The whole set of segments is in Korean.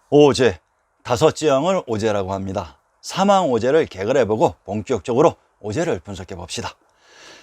오제, 다섯째 항을 오제라고 합니다. 사망 오제를 개괄해보고 본격적으로 오제를 분석해 봅시다.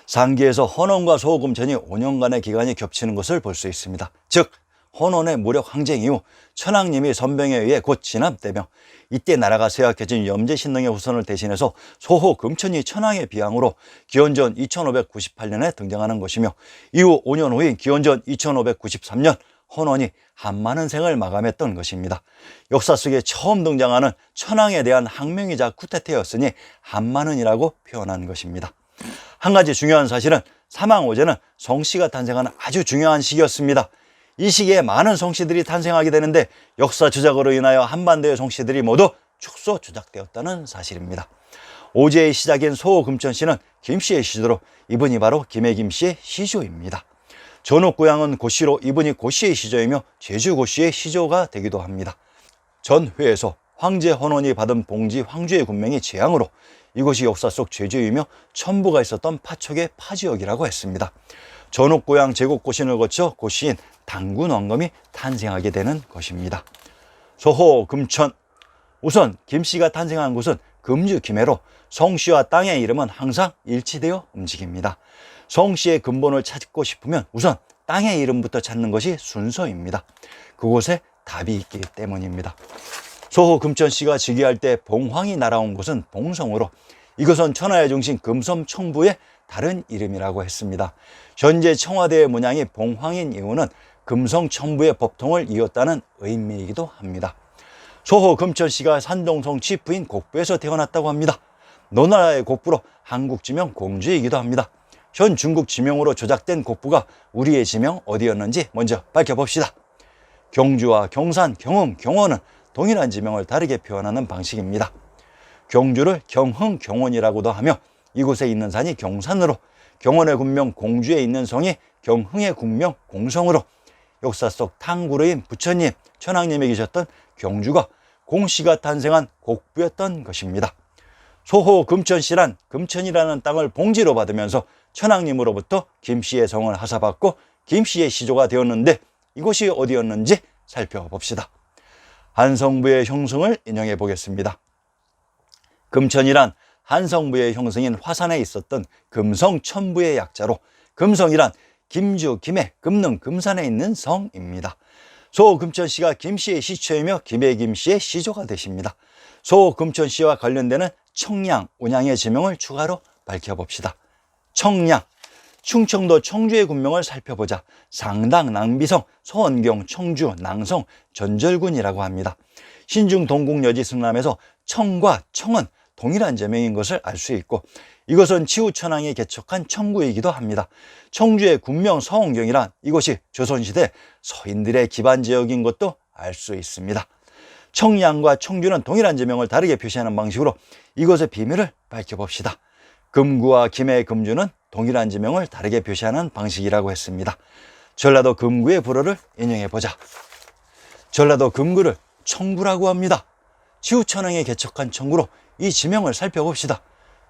상기에서 헌원과 소금천이 5년간의 기간이 겹치는 것을 볼 수 있습니다. 즉 헌원의 무력 항쟁 이후 천황님이 선병에 의해 곧 진압되며 이때 나라가 쇠약해진 염제신릉의 후손을 대신해서 소호 금천이 천황의 비항으로 기원전 2598년에 등장하는 것이며, 이후 5년 후인 기원전 2593년 헌원이 한만은생을 마감했던 것입니다. 역사 속에 처음 등장하는 천황에 대한 항명이자 쿠데타였으니 한만은이라고 표현한 것입니다. 한 가지 중요한 사실은 사망오제는 성씨가 탄생하는 아주 중요한 시기였습니다. 이 시기에 많은 성씨들이 탄생하게 되는데 역사 조작으로 인하여 한반도의 성씨들이 모두 축소 조작되었다는 사실입니다. 오제의 시작인 소호금천씨는 김씨의 시조로 이분이 바로 김해 김씨의 시조입니다. 전후 고향은 고씨로 이분이 고씨의 시조이며 제주 고씨의 시조가 되기도 합니다. 전회에서 황제 헌원이 받은 봉지 황주의 군명이 재앙으로 이곳이 역사 속 제주이며 천부가 있었던 파촉의 파지역이라고 했습니다. 전후 고향 제국고신을 거쳐 고씨인 당군 왕검이 탄생하게 되는 것입니다. 소호 금천, 우선 김씨가 탄생한 곳은 금주 김해로 성씨와 땅의 이름은 항상 일치되어 움직입니다. 성씨의 근본을 찾고 싶으면 우선 땅의 이름부터 찾는 것이 순서입니다. 그곳에 답이 있기 때문입니다. 소호 금천씨가 즉위할 때 봉황이 날아온 곳은 봉성으로 이것은 천하의 중심 금섬 청부의 다른 이름이라고 했습니다. 현재 청와대의 문양이 봉황인 이유는 금성 청부의 법통을 이었다는 의미이기도 합니다. 소호 금천씨가 산동성 치프인 곡부에서 태어났다고 합니다. 노나라의 곡부로 한국 지명 공주이기도 합니다. 현 중국 지명으로 조작된 곡부가 우리의 지명 어디였는지 먼저 밝혀봅시다. 경주와 경산, 경흥, 경원은 동일한 지명을 다르게 표현하는 방식입니다. 경주를 경흥, 경원이라고도 하며 이곳에 있는 산이 경산으로, 경원의 군명 공주에 있는 성이 경흥의 군명 공성으로, 역사 속 탕구르인 부처님, 천황님이 계셨던 경주가 공씨가 탄생한 곡부였던 것입니다. 소호 금천씨란 금천이라는 땅을 봉지로 받으면서 천황님으로부터 김씨의 성을 하사받고 김씨의 시조가 되었는데 이곳이 어디였는지 살펴봅시다. 한성부의 형성을 인용해 보겠습니다. 금천이란 한성부의 형성인 화산에 있었던 금성 천부의 약자로, 금성이란 김주, 김해, 금능, 금산에 있는 성입니다. 소금천씨가 김씨의 시초이며 김해 김씨의 시조가 되십니다. 소금천씨와 관련되는 청량, 운양의 지명을 추가로 밝혀봅시다. 청량, 충청도 청주의 군명을 살펴보자 상당, 낭비성, 서원경, 청주, 낭성, 전절군이라고 합니다. 신중 동국여지 승남에서 청과 청은 동일한 제명인 것을 알 수 있고 이것은 치우천황이 개척한 청구이기도 합니다. 청주의 군명 서원경이란 이곳이 조선시대 서인들의 기반 지역인 것도 알 수 있습니다. 청량과 청주는 동일한 제명을 다르게 표시하는 방식으로 이것의 비밀을 밝혀봅시다. 금구와 김해의 금주는 동일한 지명을 다르게 표시하는 방식이라고 했습니다. 전라도 금구의 불어를 인용해보자. 전라도 금구를 청구라고 합니다. 치우천황이 개척한 청구로 이 지명을 살펴봅시다.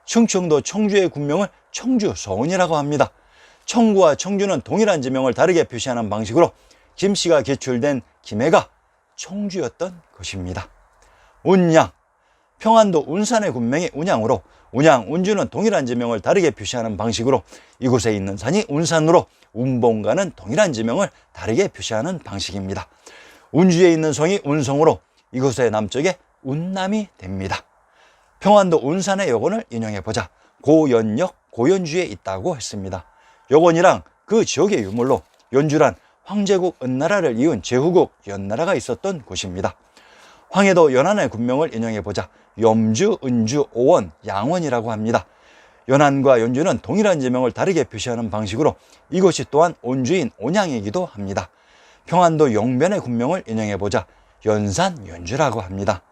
충청도 청주의 군명을 청주 서운이라고 합니다. 청구와 청주는 동일한 지명을 다르게 표시하는 방식으로 김씨가 개출된 김해가 청주였던 것입니다. 운양, 평안도 운산의 군명이 운양으로 운양, 운주는 동일한 지명을 다르게 표시하는 방식으로 이곳에 있는 산이 운산으로 운봉과는 동일한 지명을 다르게 표시하는 방식입니다. 운주에 있는 성이 운성으로 이곳의 남쪽에 운남이 됩니다. 평안도 운산의 여건을 인용해보자 고연역, 고연주에 있다고 했습니다. 여건이랑 그 지역의 유물로 연주란 황제국 은나라를 이은 제후국 연나라가 있었던 곳입니다. 황해도 연안의 군명을 인용해보자 염주, 은주, 오원, 양원이라고 합니다. 연안과 연주는 동일한 지명을 다르게 표시하는 방식으로 이곳이 또한 온주인 온양이기도 합니다. 평안도 영변의 군명을 인용해보자 연산, 연주라고 합니다.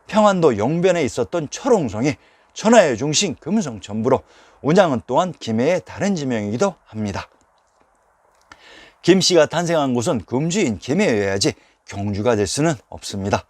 평안도 영변에 있었던 철옹성이 천하의 중심 금성 천부로 운양은 또한 김해의 다른 지명이기도 합니다. 김씨가 탄생한 곳은 금주인 김해여야지 경주가 될 수는 없습니다.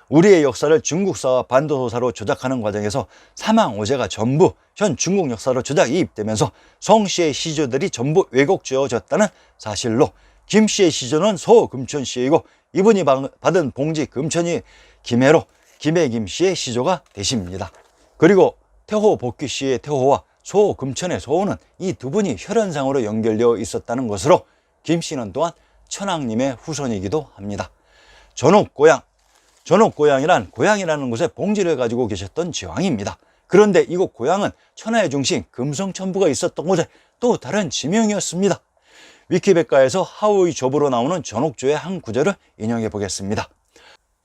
우리의 역사를 중국사와 반도서사로 조작하는 과정에서 사망오제가 전부 현 중국 역사로 조작 이입되면서 성씨의 시조들이 전부 왜곡지어졌다는 사실로 김씨의 시조는 소금천씨이고 이분이 받은 봉지 금천이 김해로 김해 김씨의 시조가 되십니다. 그리고 태호 복귀 씨의 태호와 소 금천의 소호는 이 두 분이 혈연상으로 연결되어 있었다는 것으로 김 씨는 또한 천왕님의 후손이기도 합니다. 전옥고향이란 고향이라는 곳에 봉지를 가지고 계셨던 지왕입니다. 그런데 이곳 고향은 천하의 중심 금성천부가 있었던 곳의 또 다른 지명이었습니다. 위키백과에서 하우의 조부로 나오는 전옥조의 한 구절을 인용해 보겠습니다.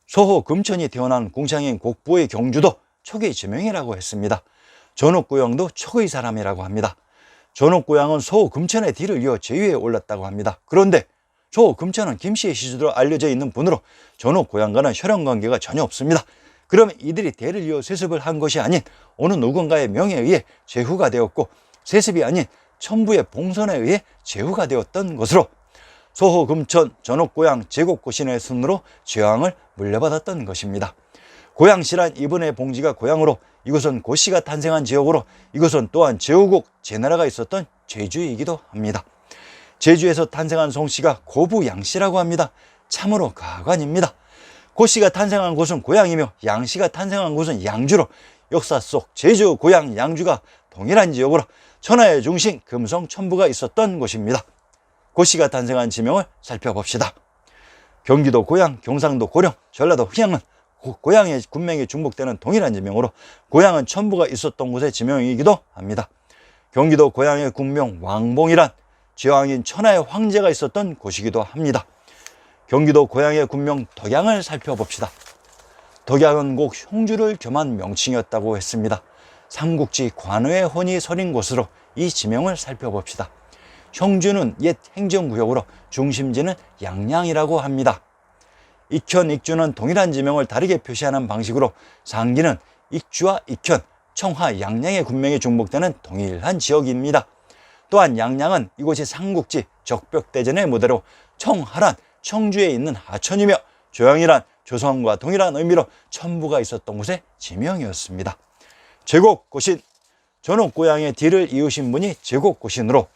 소호 금천이 태어난 궁창인 곡부의 경주도 촉의 지명이라고 했습니다. 전옥고향도 촉의 사람이라고 합니다. 전옥고향은 소호 금천의 뒤를 이어 제위에 올랐다고 합니다. 그런데 소호 금천은 김씨의 시주로 알려져 있는 분으로 전옥고향과는 혈연관계가 전혀 없습니다. 그러면 이들이 대를 이어 세습을 한 것이 아닌 어느 누군가의 명에 의해 제후가 되었고, 세습이 아닌 천부의 봉선에 의해 제후가 되었던 것으로 소호 금천 전옥고향 제곡고신의 순으로 제왕을 물려받았던 것입니다. 고향시란 이분의 봉지가 고향으로, 이곳은 고씨가 탄생한 지역으로, 이곳은 또한 제후국 제나라가 있었던 제주이기도 합니다. 제주에서 탄생한 송씨가 고부양씨라고 합니다. 참으로 가관입니다. 고씨가 탄생한 곳은 고향이며 양씨가 탄생한 곳은 양주로, 역사 속 제주, 고향, 양주가 동일한 지역으로 천하의 중심 금성 천부가 있었던 곳입니다. 고씨가 탄생한 지명을 살펴봅시다. 경기도 고향, 경상도 고령, 전라도 흥양은 고향의 군명이 중복되는 동일한 지명으로 고향은 천부가 있었던 곳의 지명이기도 합니다. 경기도 고향의 군명 왕봉이란 제왕인 천하의 황제가 있었던 곳이기도 합니다. 경기도 고향의 군명 덕양을 살펴봅시다. 덕양은 곡 흉주를 겸한 명칭이었다고 했습니다. 삼국지 관우의 혼이 서린 곳으로 이 지명을 살펴봅시다. 형주는 옛 행정구역으로, 중심지는 양양이라고 합니다. 익현, 익주는 동일한 지명을 다르게 표시하는 방식으로 상기는 익주와 익현, 청하, 양양의 군명이 중복되는 동일한 지역입니다. 또한 양양은 이곳이 삼국지 적벽대전의 무대로, 청하란 청주에 있는 하천이며 조양이란 조선과 동일한 의미로 천부가 있었던 곳의 지명이었습니다. 제곡고신, 전옥고향의 뒤를 이으신 분이 제곡고신으로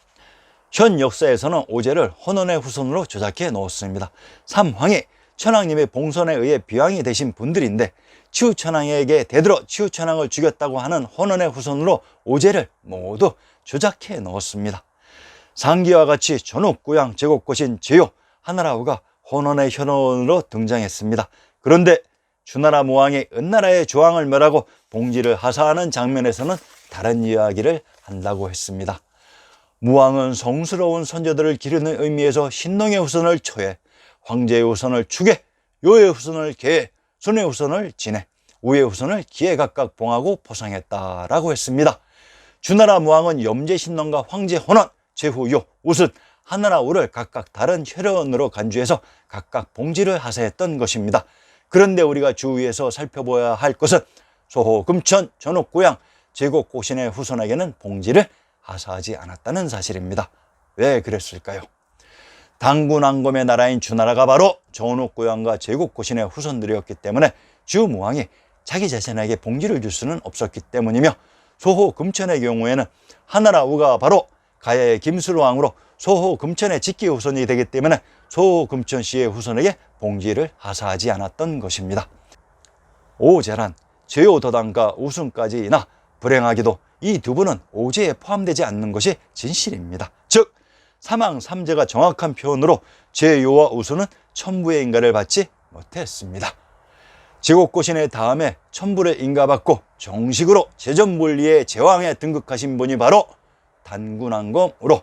현 역사에서는 오제를 헌원의 후손으로 조작해 놓았습니다. 삼황이 천왕님의 봉선에 의해 비왕이 되신 분들인데 치우천왕에게 대들어 치우천왕을 죽였다고 하는 헌원의 후손으로 오제를 모두 조작해 넣었습니다. 상기와 같이 전옥고향 제곡고신 제요 하나라우가 헌원의 현원으로 등장했습니다. 그런데 주나라 무왕이 은나라의 조왕을 멸하고 봉지를 하사하는 장면에서는 다른 이야기를 한다고 했습니다. 무왕은 성스러운 선조들을 기르는 의미에서 신농의 후손을 초해, 황제의 후손을 축에, 요의 후손을 계에, 순의 후손을 진해, 우의 후손을 기에 각각 봉하고 포상했다라고 했습니다. 주나라 무왕은 염제신농과 황제 헌원, 제후요, 우순, 하나라우를 각각 다른 혈연으로 간주해서 각각 봉지를 하사했던 것입니다. 그런데 우리가 주위에서 살펴봐야 할 것은 소호, 금천, 전옥고향, 제곡고신의 후손에게는 봉지를 하사하지 않았다는 사실입니다. 왜 그랬을까요? 당군왕검의 나라인 주나라가 바로 전옥고향과 제곡고신의 후손들이었기 때문에 주무왕이 자기 자신에게 봉지를 줄 수는 없었기 때문이며, 소호, 금천의 경우에는 하나라우가 바로 가야의 김수로왕으로 소호, 금천의 직계 후손이 되기 때문에 소호, 금천 씨의 후손에게 봉지를 하사하지 않았던 것입니다. 오제란 제요도당과 우순까지나 불행하게도 이 두 분은 오제에 포함되지 않는 것이 진실입니다. 즉 사망 삼제가 정확한 표현으로 제요와 우순은 천부의 인가를 받지 못했습니다. 제곡고신의 다음에 천부를 인가받고 정식으로 제전분리의 제왕에 등극하신 분이 바로 단군왕검으로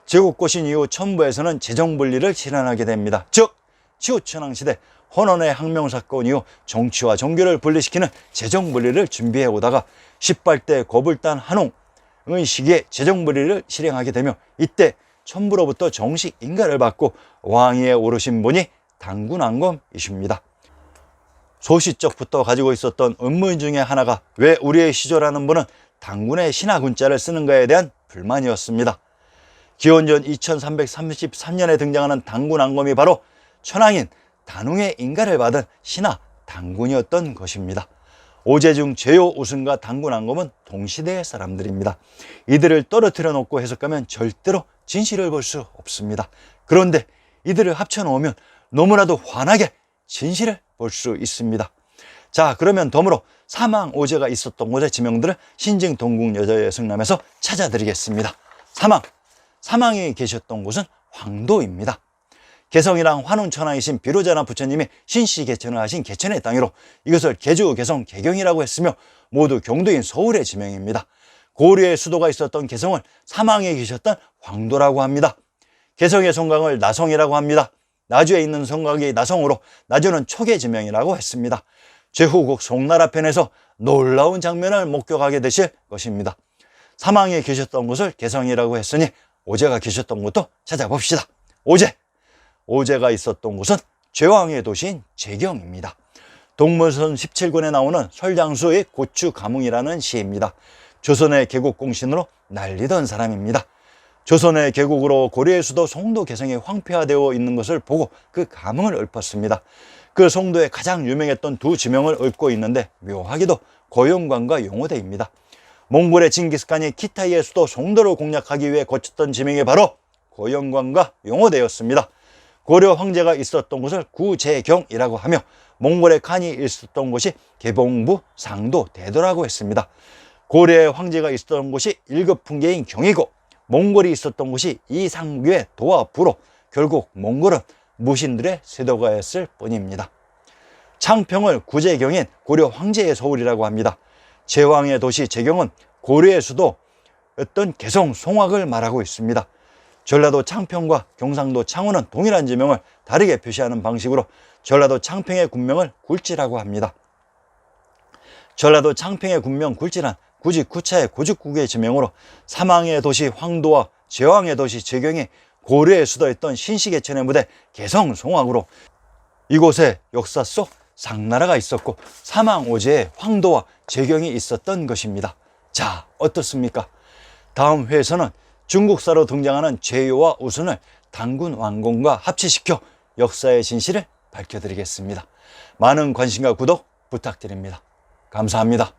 제곡고신 이후 천부에서는 제정분리를 실현하게 됩니다. 즉 치우천왕시대 헌원의 항명사건 이후 정치와 종교를 분리시키는 제정분리를 준비해 오다가 18대 고불단 한홍의 시기에 제정분리를 실행하게 되며, 이때 천부로부터 정식 인가를 받고 왕위에 오르신 분이 단군왕검이십니다. 소시적부터 가지고 있었던 의문 중에 하나가 왜 우리의 시조라는 분은 단군의 신하군자를 쓰는가에 대한 불만이었습니다. 기원전 2333년에 등장하는 단군왕검이 바로 천왕인 단웅의 인가를 받은 신하 단군이었던 것입니다. 오제 중 제요, 우순과 단군왕검은 동시대의 사람들입니다. 이들을 떨어뜨려 놓고 해석하면 절대로 진실을 볼 수 없습니다. 그런데 이들을 합쳐놓으면 너무나도 환하게 진실을 볼 수 있습니다. 자, 그러면 덤으로 사망오제가 있었던 곳의 지명들을 신증 동국 여자의 성남에서 찾아드리겠습니다. 사망이 계셨던 곳은 황도입니다. 개성이랑 환운천하이신 비로자나 부처님이 신씨 개천을 하신 개천의 땅이로 이것을 개주, 개성, 개경이라고 했으며 모두 경도인 서울의 지명입니다. 고려의 수도가 있었던 개성을 사망에 계셨던 황도라고 합니다. 개성의 성곽을 나성이라고 합니다. 나주에 있는 성곽이 나성으로 나주는 초계 지명이라고 했습니다. 제후국 송나라 편에서 놀라운 장면을 목격하게 되실 것입니다. 사망에 계셨던 곳을 개성이라고 했으니 오제가 계셨던 곳도 찾아봅시다. 오제가 있었던 곳은 제왕의 도시인 제경입니다. 동문선 17권에 나오는 설량수의 고추가뭉이라는 시입니다. 조선의 개국공신으로 날리던 사람입니다. 조선의 개국으로 고려의 수도 송도 개성이 황폐화되어 있는 것을 보고 그 감흥을 읊었습니다. 그 송도에 가장 유명했던 두 지명을 읊고 있는데 묘하게도 고영관과 용호대입니다. 몽골의 징기스칸이 키타이의 수도 송도를 공략하기 위해 거쳤던 지명이 바로 고영관과 용호대였습니다. 고려 황제가 있었던 곳을 구제경이라고 하며 몽골의 칸이 있었던 곳이 개봉부, 상도, 대도라고 했습니다. 고려의 황제가 있었던 곳이 1급 풍계인 경이고 몽골이 있었던 곳이 이상규의 도와 부로 결국 몽골은 무신들의 세도가였을 뿐입니다. 창평을 구제경인 고려 황제의 서울이라고 합니다. 제왕의 도시 제경은 고려의 수도였던 개성 송악을 말하고 있습니다. 전라도 창평과 경상도 창원은 동일한 지명을 다르게 표시하는 방식으로 전라도 창평의 군명을 굴지라고 합니다. 전라도 창평의 군명 굴지란 굳이 구차의 고죽국의 지명으로 사망의 도시 황도와 제왕의 도시 제경이 고려의 수도였던 신시개천의 무대 개성 송악으로 이곳에 역사 속 상나라가 있었고 사망오제에 황도와 제경이 있었던 것입니다. 자, 어떻습니까? 다음 회에서는 중국사로 등장하는 제요와 우순을 단군 왕공과 합치시켜 역사의 진실을 밝혀드리겠습니다. 많은 관심과 구독 부탁드립니다. 감사합니다.